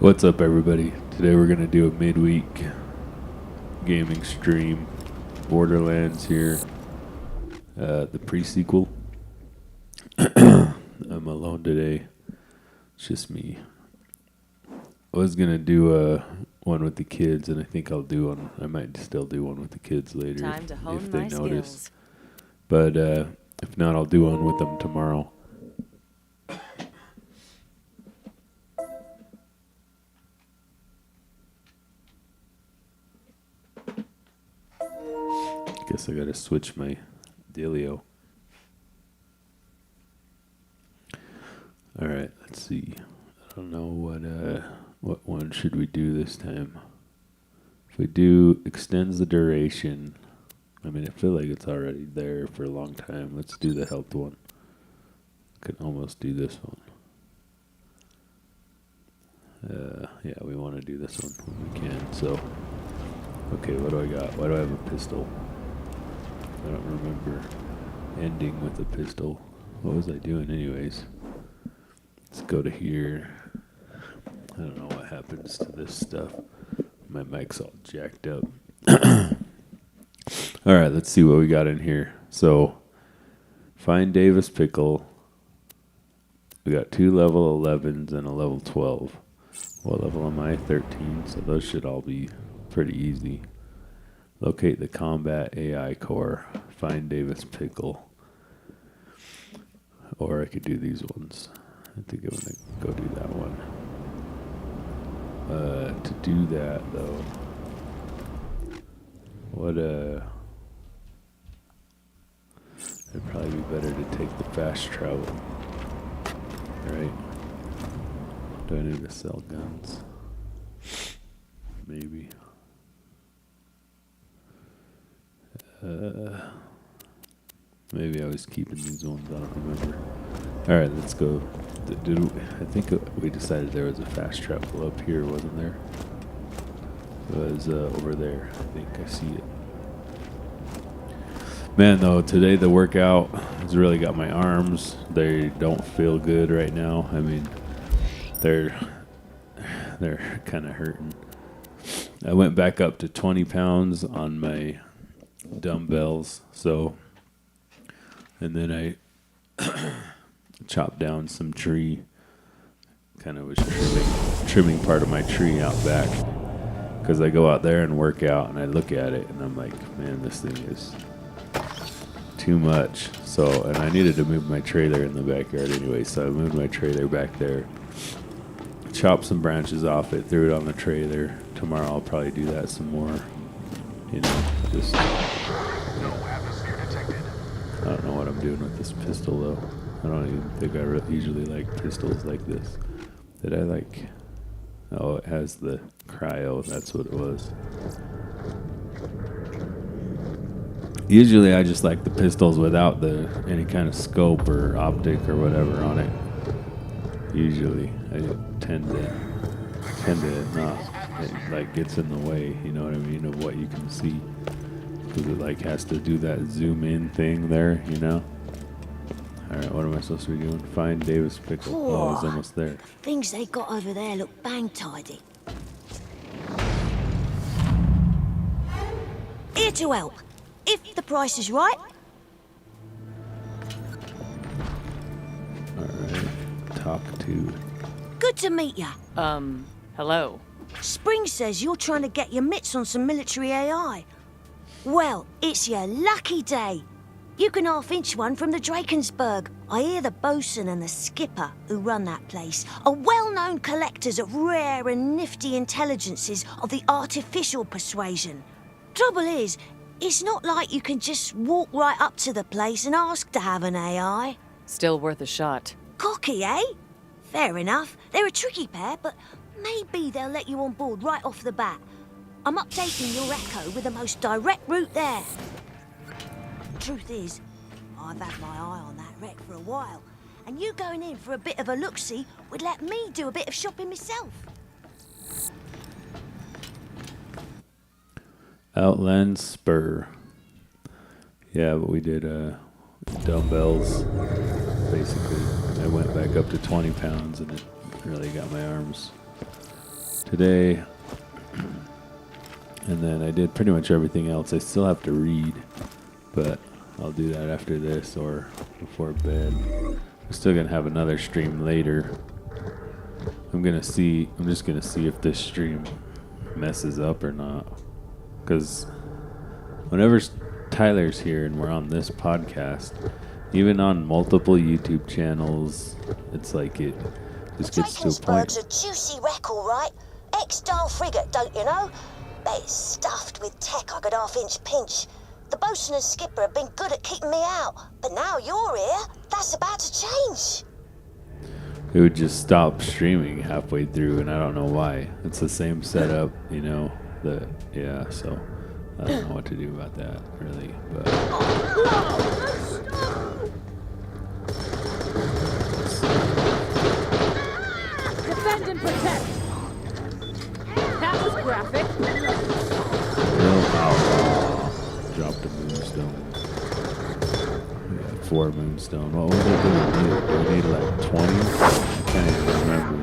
What's up, everybody? Today we're gonna do a midweek gaming stream. Borderlands here, the pre-sequel. I'm alone today. It's just me. I was gonna do one with the kids, and I think I'll do one. I might still do one with the kids later Time to hone if they my notice. skills. But if not, I'll do one with them tomorrow. Guess I gotta switch my dealio. All right, let's see. I don't know what one should we do this time. If we do extends the duration, I mean, I feel like it's already there for a long time. Let's do the health one. Could almost do this one. Yeah, we want to do this one when we can. So, okay, what do I got? Why do I have a pistol? I don't remember ending with a pistol. What was I doing anyways? Let's go to here. I don't know what happens to this stuff. My mic's all jacked up. All right, let's see what we got in here. So, find Davis Pickle. We got 2 level 11s and a level 12. What level am I? 13, so those should all be pretty easy. Locate the combat AI core. Find Davis Pickle. Or I could do these ones. I think I'm going to go do that one. To do that, though, it'd probably be better to take the fast travel. Right? Do I need to sell guns? Maybe. Maybe I was keeping these ones. I don't remember. All right, let's go. I think we decided there was a fast travel up here, wasn't there? It was over there. I think I see it. Man, though, today the workout has really got my arms. They don't feel good right now. I mean, they're kind of hurting. I went back up to 20 pounds on my dumbbells, and then I chopped down some tree. Kind of was trimming part of my tree out back, because I go out there and work out, and I look at it, and I'm like, man, this thing is too much. So, and I needed to move my trailer in the backyard anyway, so I moved my trailer back there, chopped some branches off it, threw it on the trailer. Tomorrow I'll probably do that some more. Just I don't know what I'm doing with this pistol, though. I don't even think I usually like pistols like this. Did I like... Oh, it has the cryo. That's what it was. Usually I just like the pistols without any kind of scope or optic or whatever on it. Usually. I tend to not... It like gets in the way, you know what I mean, of what you can see. Because it like has to do that zoom in thing there, you know? Alright, what am I supposed to be doing? Find Davis Pickle. Oh, I was almost there. Things they got over there look bang tidy. Here to help, if the price is right. Alright, talk to... Good to meet ya. Hello. Spring says you're trying to get your mitts on some military AI. Well, it's your lucky day. You can half-inch one from the Drakensberg. I hear the bosun and the skipper who run that place are well-known collectors of rare and nifty intelligences of the artificial persuasion. Trouble is, it's not like you can just walk right up to the place and ask to have an AI. Still worth a shot. Cocky, eh? Fair enough. They're a tricky pair, but maybe they'll let you on board right off the bat. I'm updating your Echo with the most direct route there. Truth is, I've had my eye on that wreck for a while, and you going in for a bit of a look-see would let me do a bit of shopping myself. Outland Spur. Yeah, but we did dumbbells, basically. I went back up to 20 pounds, and it really got my arms today. And then I did pretty much everything else. I still have to read, but I'll do that after this or before bed. I'm still gonna have another stream later. I'm just gonna see if this stream messes up or not. Because whenever Tyler's here and we're on this podcast, even on multiple YouTube channels, it's like it just gets to a point. Drakensberg's a juicy wreck, all right. Ex-style frigate, don't you know? But it's stuffed with tech I could half-inch pinch. The bosun and skipper have been good at keeping me out, but now you're here, that's about to change. It would just stop streaming halfway through, and I don't know why. It's the same setup, you know. So I don't know what to do about that, really. But Defend and protect. That was graphic. Dropped a moonstone. We got 4 moonstone. What was it that we needed like 20? I can't even remember.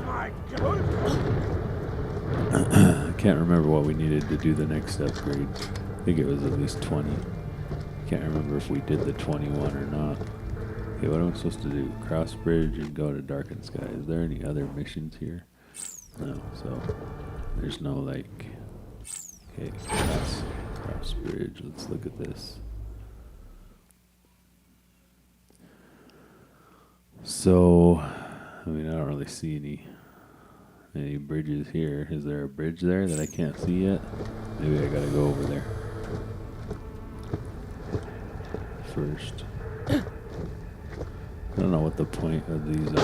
I can't remember what we needed to do the next upgrade. I think it was at least 20. Can't remember if we did the 21 or not. Okay, what am I supposed to do? Cross bridge and go to Darkened Sky. Is there any other missions here? No, so there's no like... Okay, cross bridge. Let's look at this. So, I mean, I don't really see any bridges here. Is there a bridge there that I can't see yet? Maybe I gotta go over there first. I don't know what the point of these are.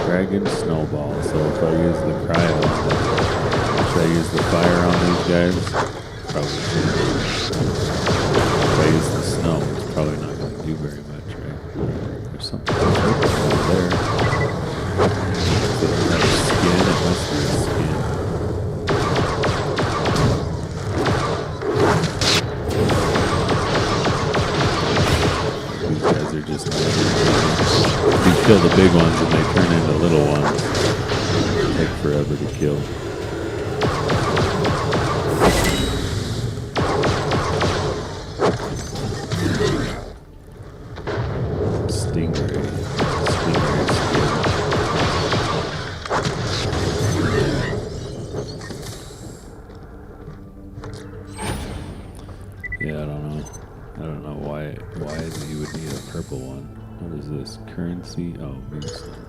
Dragon snowball. So if I use the cryo, should I use the fire on these guys? Probably should. If I use the snow, it's probably not going to do very much, right? There's something over there. Is that a skin? It must be a skin. These guys are just... You kill the big ones and they turn into little ones. They take forever to kill. Stingray skin. Yeah, I don't know why you would need a purple one. What is this? Currency? Oh, moonstone.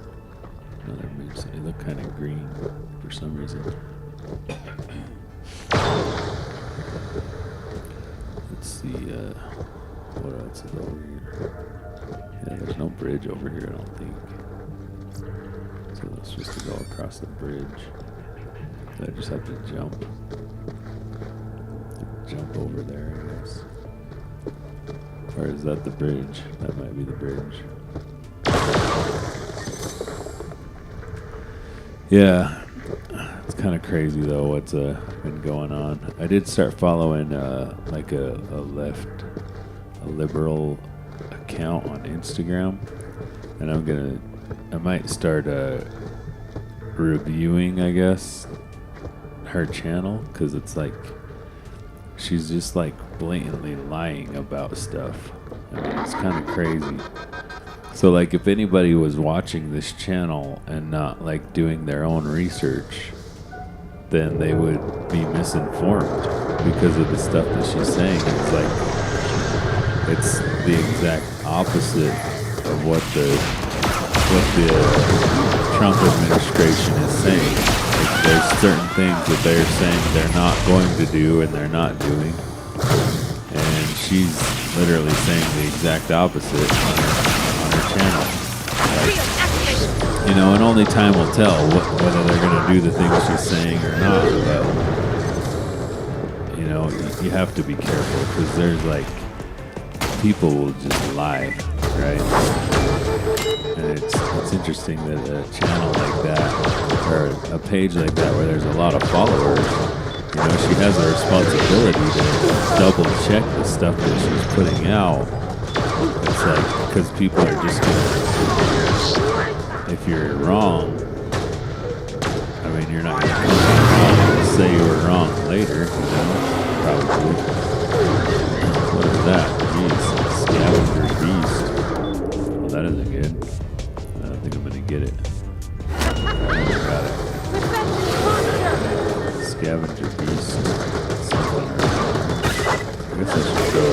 Another moonstone. They look kind of green for some reason. Let's see, what else is over here? Yeah, there's no bridge over here, I don't think. So let's just go across the bridge. I just have to jump. Jump over there, I guess. Or is that the bridge? That might be the bridge. Yeah, it's kind of crazy though what's been going on. I did start following like a liberal account on Instagram, and I might start reviewing, I guess, her channel, because it's like she's just like blatantly lying about stuff. I mean, it's kind of crazy. So like if anybody was watching this channel and not like doing their own research, then they would be misinformed because of the stuff that she's saying. It's like it's the exact opposite of what the Trump administration is saying. Like there's certain things that they're saying they're not going to do and they're not doing. And she's literally saying the exact opposite on her channel. Like, you know, and only time will tell whether they're going to do the things she's saying or not. But, you know, you have to be careful because there's like, people will just lie, right? And it's interesting that a channel like that, or a page like that where there's a lot of followers, you know, she has a responsibility to double check the stuff that she's putting out. It's like, because people are just gonna, if you're wrong, I mean, you're not going to come back and say you were wrong later, you know, probably. What is that? Jeez, scavenger beast. Well, that isn't good. I don't think I'm going to get it. Alright, got it. Scavenger beast. I guess I should go.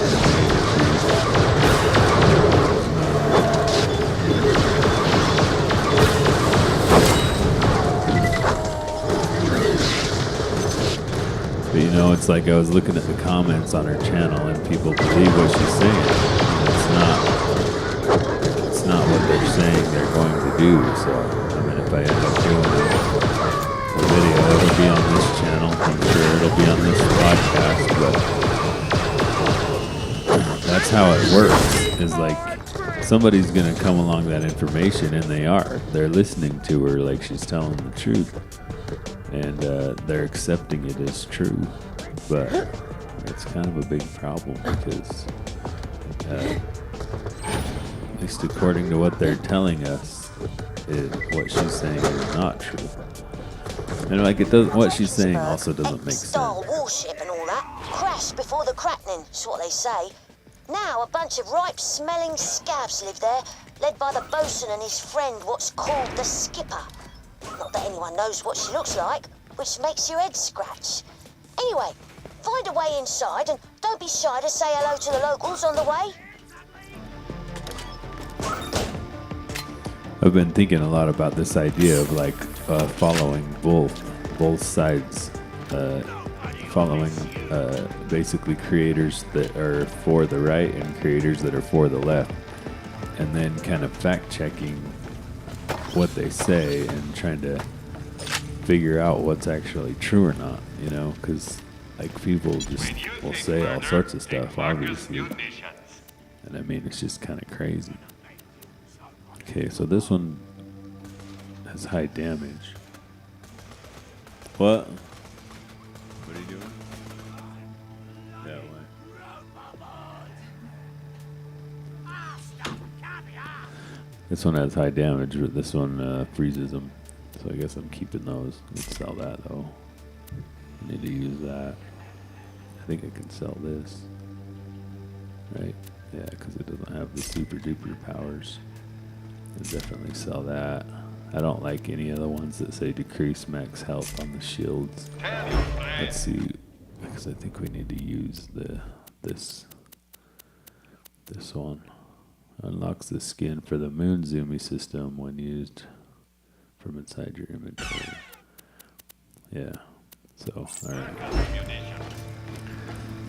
But you know, it's like I was looking at the comments on her channel, and people believe what she's saying. And it's not what they're saying they're going to do. So, I mean, if I end up doing a video, it'll be on this channel. I'm sure it'll be on this podcast, but that's how it works. Is like somebody's gonna come along that information, and they are. They're listening to her like she's telling the truth. And they're accepting it as true, but it's kind of a big problem because, at least according to what they're telling us, what she's saying is not true. And like it does, what she's saying also doesn't make sense. Warship and all that crashed before the cracking, is what they say. Now a bunch of ripe-smelling scabs live there, led by the bosun and his friend, what's called the skipper. Not that anyone knows what she looks like, which makes your head scratch. Anyway, find a way inside and don't be shy to say hello to the locals on the way. I've been thinking a lot about this idea of like following both sides, following basically creators that are for the right and creators that are for the left, and then kind of fact checking what they say and trying to figure out what's actually true or not, you know, because like people just will say all sorts of stuff, obviously, and I mean it's just kind of crazy. Okay, so this one has high damage. What are you doing? That way. This one has high damage, but this one freezes them. So I guess I'm keeping those. Let's sell that though. I need to use that. I think I can sell this. Right? Yeah, because it doesn't have the super duper powers. I'll definitely sell that. I don't like any of the ones that say decrease max health on the shields. Let's see, because I think we need to use this one. Unlocks the skin for the Moon Zoomy system when used from inside your inventory. Yeah. So, alright.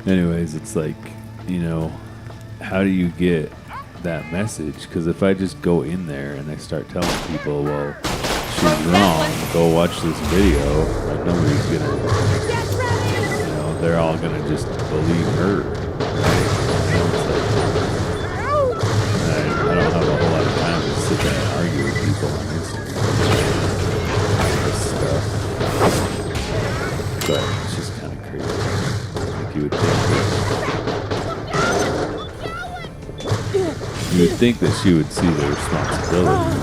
Anyways, it's like, you know, how do you get that message? Because if I just go in there and I start telling people, well, she's wrong, go watch this video, like nobody's gonna, you know, they're all gonna just believe her. Right? I don't have a whole lot of time to sit there and argue with people on Instagram. This stuff. But it's just kind of crazy. Like you would think that she would see the responsibility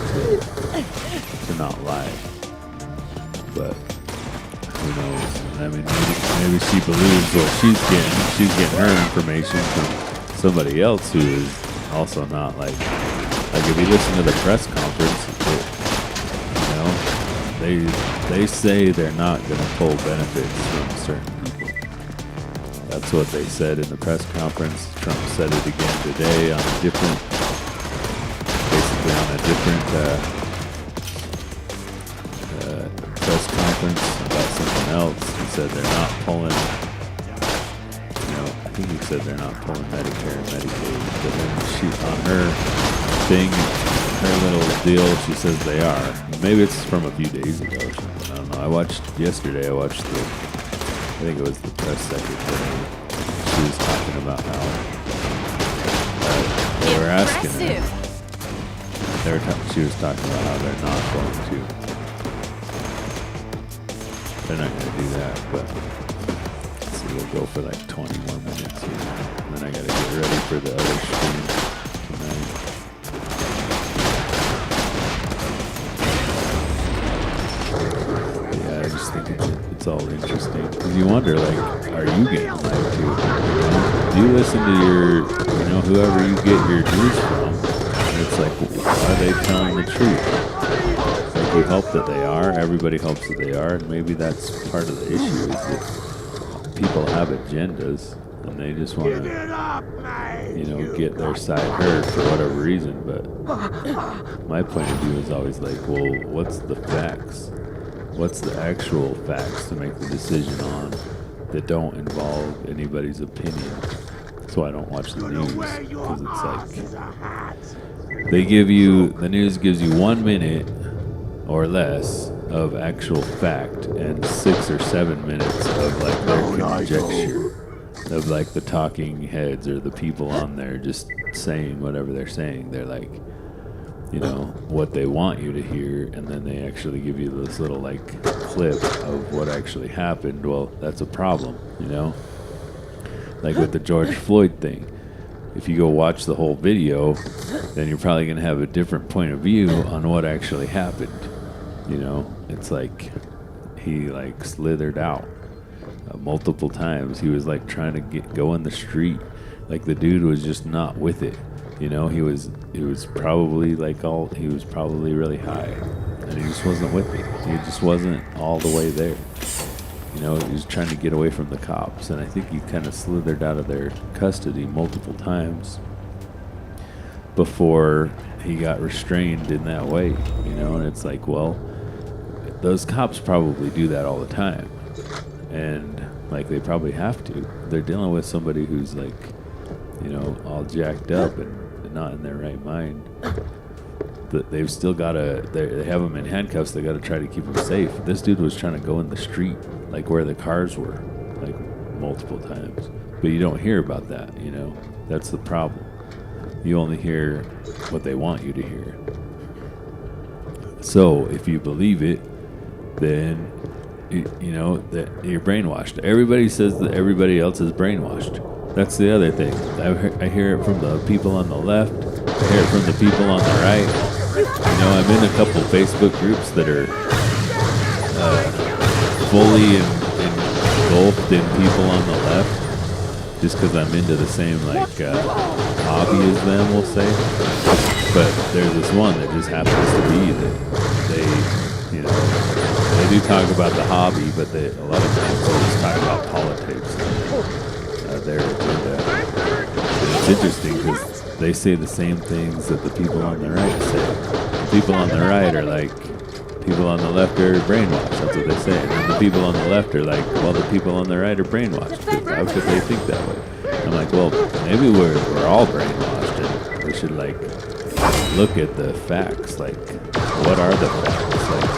to not lie. But who knows? I mean, maybe she believes what she's getting. She's getting her information from somebody else who is also not like if you listen to the press conference, you know, they say they're not going to pull benefits from certain people. That's what they said in the press conference. Trump said it again today on a different press conference about something else. He said they're not pulling, you know, I think he said they're not pulling Medicare and Medicaid, but then she, on her thing, her little deal, she says they are. Maybe it's from a few days ago or something. I don't know. I watched the, I think it was the press secretary. She was talking about how they were asking her. She was talking about how they're not going to. They're not going to do that, but let's see, we'll go for like 20 more minutes here. And then I got to get ready for the other stream tonight. it's all interesting because you wonder, like, are you getting lied to? Do you listen to your, whoever you get your news from? And it's like, are they telling the truth? Like, you hope that they are. Everybody hopes that they are, and maybe that's part of the issue is that people have agendas and they just want to, get their side heard for whatever reason. But my point of view is always like, well, what's the facts? What's the actual facts to make the decision on that don't involve anybody's opinion? So I don't watch the news because it's like the news gives you 1 minute or less of actual fact and 6 or 7 minutes of like their conjecture of like the talking heads or the people on there just saying whatever they're saying. They're like, what they want you to hear, and then they actually give you this little like clip of what actually happened. Well, that's a problem, like with the George Floyd thing. If you go watch the whole video, then you're probably going to have a different point of view on what actually happened. It's like he like slithered out multiple times. He was like trying to go in the street. Like the dude was just not with it. He was probably he was probably really high, and he just wasn't with it. He just wasn't all the way there. He was trying to get away from the cops, and I think he kind of slithered out of their custody multiple times before he got restrained in that way. And it's like, well, those cops probably do that all the time, and like they probably have to. They're dealing with somebody who's like, all jacked up and not in their right mind. They've still got to, they have him in handcuffs. They got to try to keep him safe. This dude was trying to go in the street, like where the cars were, like multiple times. But you don't hear about that, That's the problem. You only hear what they want you to hear. So if you believe it, then, that you're brainwashed. Everybody says that everybody else is brainwashed. That's the other thing. I hear it from the people on the left. I hear it from the people on the right. I'm in a couple Facebook groups that are fully engulfed in people on the left, just because I'm into the same hobby as them, we'll say. But there's this one that just happens to be that they do talk about the hobby, but a lot of times they just talk about politics. Their agenda. And it's interesting because they say the same things that the people on the right say. The people on the right are like, people on the left are brainwashed. That's what they say. And then the people on the left are like, well, the people on the right are brainwashed. How could they think that way? I'm like, well, maybe we're all brainwashed, and we should like look at the facts. Like, what are the facts? Like,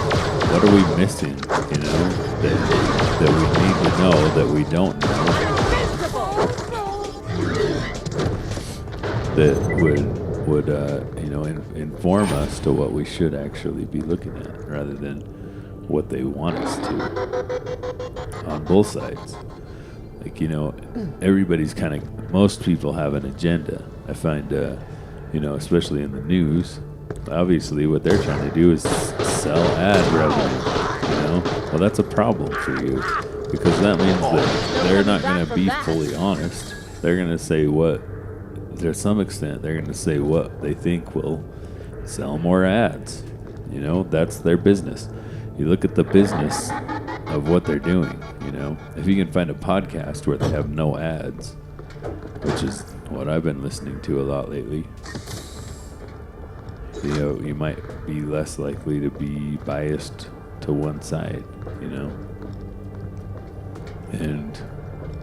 what are we missing? That we need to know that we don't know. That would inform us to what we should actually be looking at, rather than what they want us to. On both sides, like everybody's most people have an agenda. I find, especially in the news, obviously what they're trying to do is sell ad revenue. Well, that's a problem for you, because that means that they're not going to be fully honest. They're going to say to some extent, they're going to say what they think will sell more ads. That's their business. You look at the business of what they're doing, If you can find a podcast where they have no ads, which is what I've been listening to a lot lately, you might be less likely to be biased to one side, and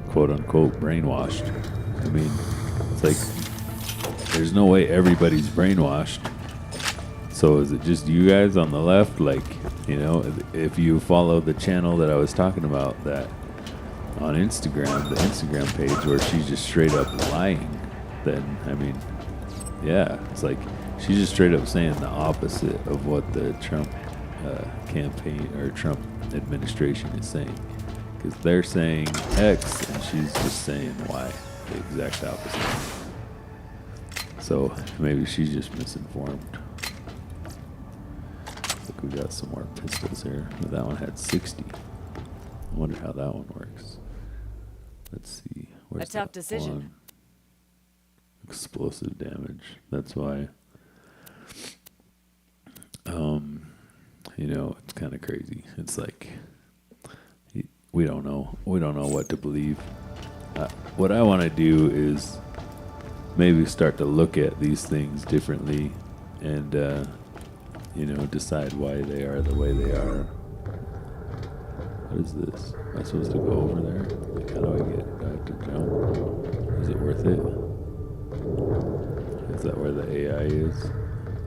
quote-unquote brainwashed. I mean, it's like, there's no way everybody's brainwashed. So is it just you guys on the left? Like, if you follow the channel that I was talking about, that on Instagram, the Instagram page where she's just straight up lying, then, I mean, yeah, it's like she's just straight up saying the opposite of what the Trump campaign or Trump administration is saying. Because they're saying X and she's just saying Y, the exact opposite. So maybe she's just misinformed. Look, we got some more pistols here. That one had 60. I wonder how that one works. Let's see. Where's A tough that decision. one? Explosive damage. That's why. It's kind of crazy. It's like we don't know. We don't know what to believe. What I want to do is maybe start to look at these things differently, and decide why they are the way they are. What is this? Am I supposed to go over there? Like, how do I have to jump? Is it worth it? Is that where the AI is?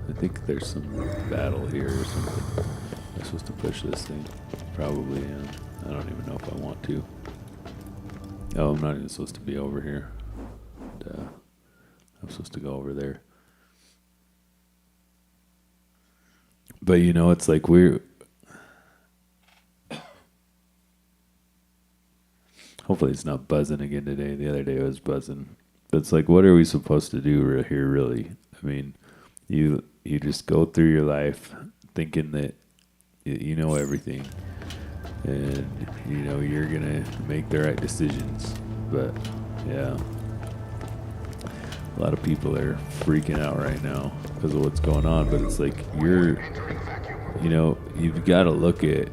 I think there's some battle here or something. Am I supposed to push this thing? Probably am. I don't even know if I want to. Oh, I'm not even supposed to be over here. I'm supposed to go over there. But it's like hopefully it's not buzzing again today. The other day it was buzzing. But it's like, what are we supposed to do here, really? I mean, you just go through your life thinking that you know everything. And, you're going to make the right decisions. But, yeah. A lot of people are freaking out right now because of what's going on. But it's like, you've got to look at,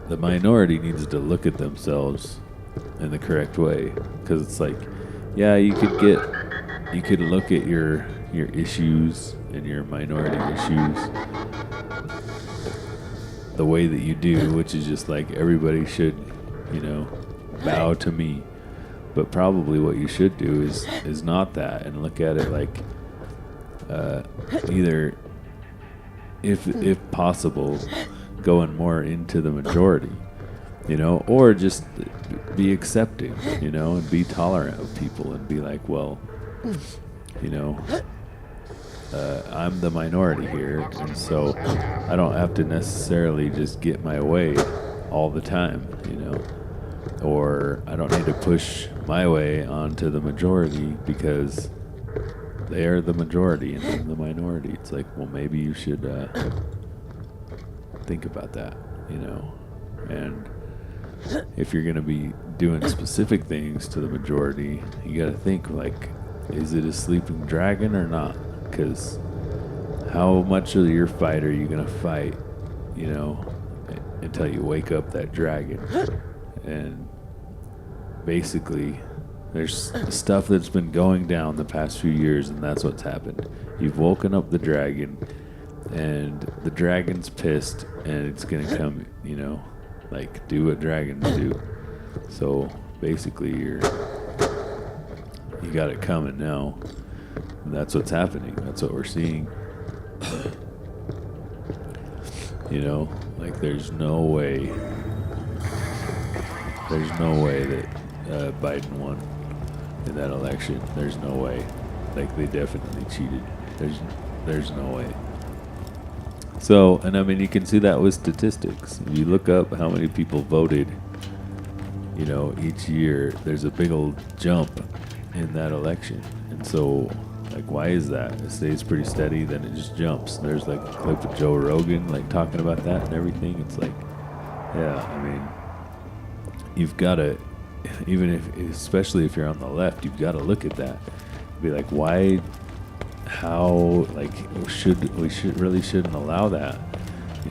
the minority needs to look at themselves in the correct way. Because it's like, yeah, you could look at your issues and your minority issues the way that you do, which is just like everybody should, bow to me. But probably what you should do is not that, and look at it like either, if possible, going more into the majority, or just be accepting, and be tolerant of people and be like, well, I'm the minority here, and so I don't have to necessarily just get my way all the time, or I don't need to push my way onto the majority because they are the majority and I'm the minority. It's like, well, maybe you should think about that, and if you're going to be doing specific things to the majority, you got to think, like, is it a sleeping dragon or not? Because how much of your fight are you going to fight, until you wake up that dragon? And basically, there's stuff that's been going down the past few years, and that's what's happened. You've woken up the dragon, and the dragon's pissed, and it's going to come, like, do what dragons do. So basically, you got it coming now. And that's what's happening. That's what we're seeing. Like, there's no way that Biden won in that election. There's no way. Like, they definitely cheated. There's no way. So, and I mean, you can see that with statistics. If you look up how many people voted, each year, there's a big old jump in that election. And so, like, why is that? It stays pretty steady, then it just jumps. There's like a clip of Joe Rogan, like, talking about that and everything. It's like, yeah, I mean, you've got to, especially if you're on the left, you've got to look at that. Be like, why, how, like, we shouldn't allow that,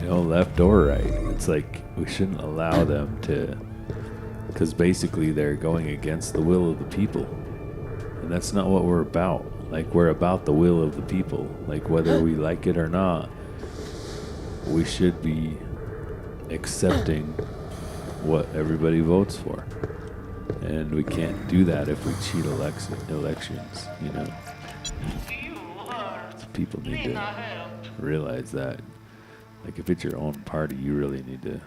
left or right. It's like, we shouldn't allow them to, because basically they're going against the will of the people. And that's not what we're about. Like, we're about the will of the people. Like, whether we like it or not, we should be accepting what everybody votes for. And we can't do that if we cheat elections, So people need to realize that. Like, if it's your own party, you really need to,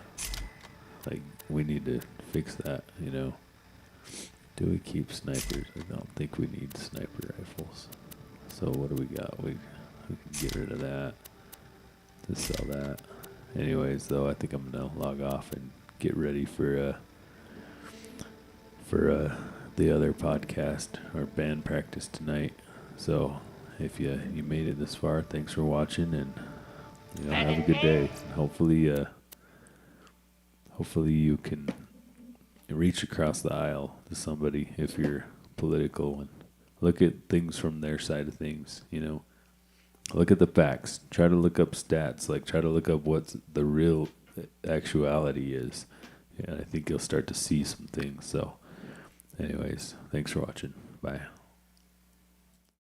like, we need to fix that, Do we keep snipers? I don't think we need sniper rifles. So what do we got? We can get rid of that to sell that. Anyways, though, I think I'm gonna log off and get ready for the other podcast or band practice tonight. So if you made it this far, thanks for watching, and have a good day. Hopefully hopefully you can reach across the aisle to somebody if you're political and look at things from their side of things, you know. Look at the facts. Try to look up stats. Like, try to look up what the real actuality is. Yeah, I think you'll start to see some things. So, anyways, thanks for watching. Bye.